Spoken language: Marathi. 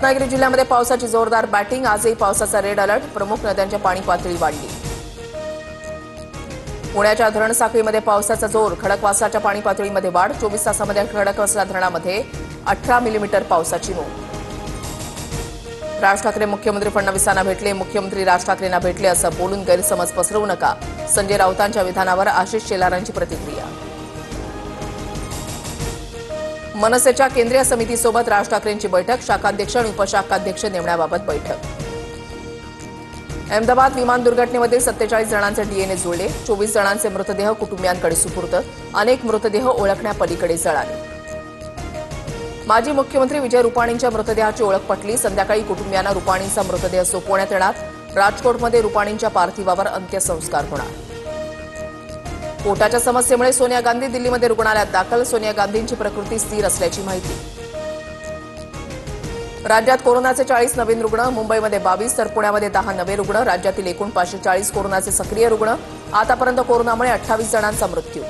रत्नागिरी जिल्ह्यामध्ये पावसाची जोरदार बॅटिंग। आजही पावसाचा रेड अलर्ट। प्रमुख नद्यांच्या पाणी पातळी वाढली। पुण्याच्या धरण साखळीमध्ये पावसाचा जोर। खडकवासलाच्या पाणी पातळीमध्ये वाढ। 24 तासामध्ये खडकवासला धरणामध्ये 18 मिलीमीटर पावसाची नोंद। राज ठाकरे मुख्यमंत्री फडणवीसांना भेटले। मुख्यमंत्री राज ठाकरेंना भेटले असं बोलून गैरसमज पसरवू नका। संजय राऊतांच्या विधानावर आशिष शेलारांची प्रतिक्रिया। मनसेच्या केंद्रीय समितीसोबत राज ठाकरेंची बैठक। शाखाध्यक्ष आणि उपशाखाध्यक्ष नेमण्याबाबत बैठक। अहमदाबाद विमान दुर्घटनेमध्ये 47 जणांचे डीएनए जुळले। 24 जणांचे मृतदेह कुटुंबियांकडे सुपूर्द। अनेक मृतदेह ओळखण्यापलीकडे जळाले। माजी मुख्यमंत्री विजय रुपाणींच्या मृतदेहाची ओळख पटली। संध्याकाळी कुटुंबियांना रुपाणींचा मृतदेह सोपवण्यात येणार। राजकोटमध्ये रुपाणींच्या पार्थिवावर अंत्यसंस्कार होणार। पोटाच्या समस्येमुळे सोनिया गांधी दिल्लीमध्ये रुग्णालयात दाखल। सोनिया गांधींची प्रकृती स्थिर असल्याची माहिती। राज्यात कोरोनाचे 40 नवीन रुग्ण। मुंबईमध्ये 22 तर पुण्यामध्ये 10 नवे रुग्ण। राज्यातील एकूण 540 कोरोनाचे सक्रिय रुग्ण। आतापर्यंत कोरोनामुळे 28 जणांचा मृत्यू।